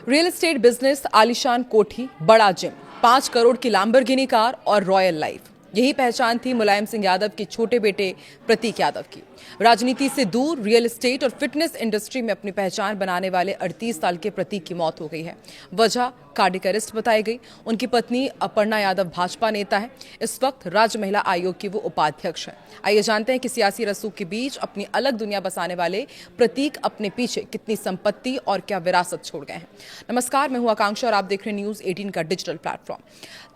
Real estate business, आलीशान कोठी, बड़ा जिम, 5 करोड़ की लैम्बोर्गिनी कार और रॉयल लाइफ, यही पहचान थी मुलायम सिंह यादव के छोटे बेटे प्रतीक यादव की। राजनीति से दूर रियल एस्टेट और फिटनेस इंडस्ट्री में अपनी पहचान बनाने वाले 38 साल के प्रतीक की मौत हो गई है। वजह कार्डियक अरेस्ट बताई गई। उनकी पत्नी अपर्णा यादव भाजपा नेता है। इस वक्त राज्य महिला आयोग की वो उपाध्यक्ष है। आइए जानते हैं कि सियासी रसूख के बीच अपनी अलग दुनिया बसाने वाले प्रतीक अपने पीछे कितनी संपत्ति और क्या विरासत छोड़ गए हैं। नमस्कार, मैं हूं आकांक्षा और आप देख रहे हैं न्यूज 18 का डिजिटल प्लेटफॉर्म।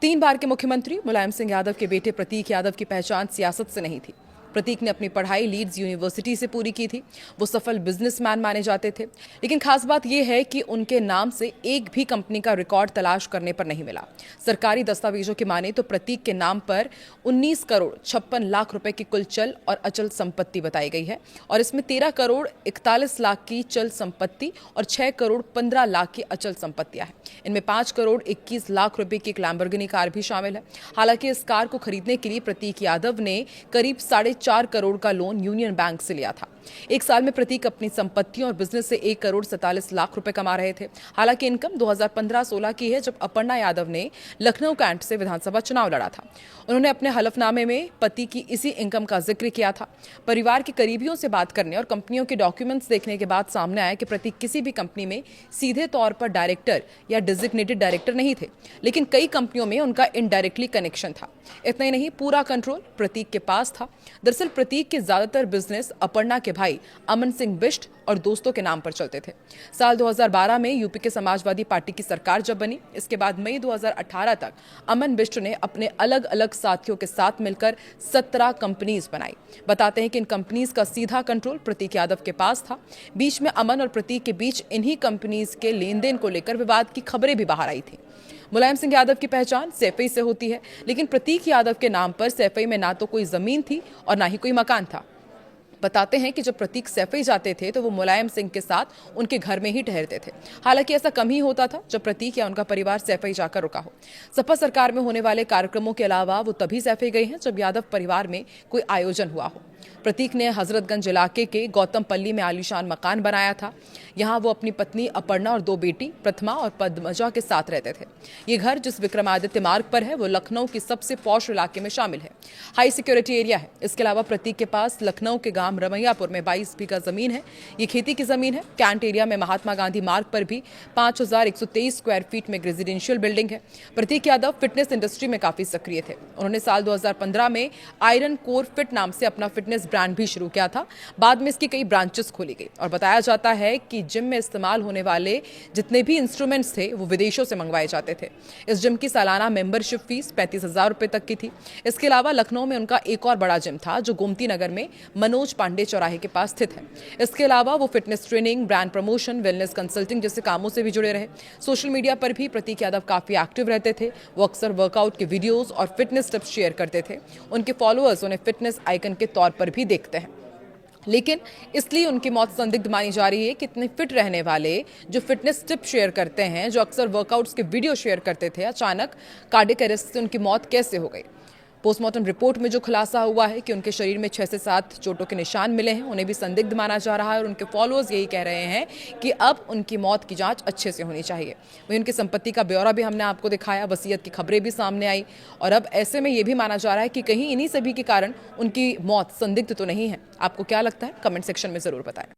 3 बार के मुख्यमंत्री मुलायम सिंह यादव के बेटे प्रतीक यादव की पहचान सियासत से नहीं थी। प्रतीक ने अपनी पढ़ाई लीड्स यूनिवर्सिटी से पूरी की थी। वो सफल बिजनेसमैन माने जाते थे, लेकिन खास बात यह है कि उनके नाम से एक भी कंपनी का रिकॉर्ड तलाश करने पर नहीं मिला। सरकारी दस्तावेजों की माने तो प्रतीक के नाम पर 19 करोड़ 56 लाख रुपए की कुल चल और अचल संपत्ति बताई गई है, और इसमें 13 करोड़ 41 लाख की चल संपत्ति और 6 करोड़ 15 लाख की अचल संपत्तियां हैं। इनमें 5 करोड़ 21 लाख रुपए की एक लैम्बोर्गिनी कार भी शामिल है। हालांकि इस कार को खरीदने के लिए प्रतीक यादव ने करीब 4.5 करोड़ का लोन यूनियन बैंक से लिया था। एक साल में प्रतीक अपनी संपत्तियों और बिजनेस से 1 करोड़ 47 लाख रुपए कमा रहे थे। हालांकि इनकम 2015-16 की है, जब अपर्णा यादव ने लखनऊ कैंट से विधानसभा चुनाव लड़ा था। उन्होंने अपने हलफनामे में पति की इसी इनकम का जिक्र किया था। परिवार के करीबियों से बात करने और कंपनियों के डॉक्यूमेंट्स देखने के बाद सामने आया कि प्रतीक किसी भी कंपनी में सीधे तौर पर डायरेक्टर या डिजिग्नेटेड डायरेक्टर नहीं थे, लेकिन कई कंपनियों में उनका इनडायरेक्टली कनेक्शन था। इतना ही नहीं, पूरा कंट्रोल प्रतीक के पास था। दरअसल प्रतीक के ज्यादातर बिजनेस अपर्णा के भाई अमन सिंह बिष्ट और दोस्तों के नाम पर चलते थे। साल 2012 में यूपी के समाजवादी पार्टी की सरकार जब बनी, इसके बाद मई 2018 तक अमन बिष्ट ने अपने अलग अलग साथियों के साथ मिलकर 17 कंपनीज बनाई। बताते हैं कि इन कंपनीज का सीधा कंट्रोल प्रतीक यादव के पास था। बीच में अमन और प्रतीक के बीच इन्हीं कंपनीज के लेन देन को लेकर विवाद की खबरें भी बाहर आई थी। मुलायम सिंह यादव की पहचान सैफई से होती है, लेकिन प्रतीक यादव के नाम पर सैफई में ना तो कोई जमीन थी और ना ही कोई मकान था। बताते हैं कि जब प्रतीक सैफई जाते थे तो वो मुलायम सिंह के साथ उनके घर में ही ठहरते थे। हालांकि ऐसा कम ही होता था जब प्रतीक या उनका परिवार सैफई जाकर रुका हो। सपा सरकार में होने वाले कार्यक्रमों के अलावा वो तभी सैफई गए हैं जब यादव परिवार में कोई आयोजन हुआ हो। प्रतीक ने हजरतगंज इलाके के गौतमपल्ली में आलीशान मकान बनाया था। यहाँ वो अपनी पत्नी अपर्णा और 2 बेटी प्रथमा और पद्मजा के साथ रहते थे। ये घर जिस विक्रमादित्य मार्ग पर है वो लखनऊ के सबसे पॉश इलाके में शामिल है। हाई सिक्योरिटी एरिया है। इसके अलावा प्रतीक के पास लखनऊ के गांव रमैयापुर में 22 बीघा जमीन है। ये खेती की जमीन है। कैंट एरिया में महात्मा गांधी मार्ग पर भी 5123 स्क्वायर फीट में रेजिडेंशियल बिल्डिंग है। प्रतीक यादव फिटनेस इंडस्ट्री में काफी सक्रिय थे। उन्होंने साल 2015 में आयरन कोर फिट नाम से अपना फिटनेस ब्रांड भी शुरू किया था। बाद में इसकी कई ब्रांचेस खोली गई और बताया जाता है कि जिम में इस्तेमाल होने वाले जितने भी इंस्ट्रूमेंट्स थे वो विदेशों से मंगवाए जाते थे। इस जिम की सालाना मेंबरशिप फीस 35,000 रुपए तक की थी। इसके अलावा लखनऊ में उनका एक और बड़ा जिम था जो गोमती नगर में मनोज पांडे चौराहे के पास स्थित है। इसके अलावा वो fitness training, brand promotion, wellness consulting जैसे कामों से भी जुड़े रहे। सोशल मीडिया पर भी प्रतीक यादव काफी एक्टिव रहते थे। वो अक्सर वर्कआउट के वीडियोस और फिटनेस टिप्स शेयर करते थे। उनके फॉलोअर्स उन्हें फिटनेस आइकन के तौर पर भी देखते हैं, लेकिन इसलिए उनकी मौत संदिग्ध मानी जा रही है कि इतने फिट रहने वाले जो फिटनेस टिप शेयर करते हैं, जो अक्सर वर्कआउट्स के वीडियो शेयर करते थे, अचानक कार्डियक अरेस्ट से उनकी मौत कैसे हो गई। पोस्टमार्टम रिपोर्ट में जो खुलासा हुआ है कि उनके शरीर में 6 से 7 चोटों के निशान मिले हैं, उन्हें भी संदिग्ध माना जा रहा है और उनके फॉलोअर्स यही कह रहे हैं कि अब उनकी मौत की जांच अच्छे से होनी चाहिए। वहीं उनकी संपत्ति का ब्यौरा भी हमने आपको दिखाया, वसीयत की खबरें भी सामने आई, और अब ऐसे में यह भी माना जा रहा है कि कहीं इन्हीं सभी के कारण उनकी मौत संदिग्ध तो नहीं है। आपको क्या लगता है? कमेंट सेक्शन में जरूर बताएं।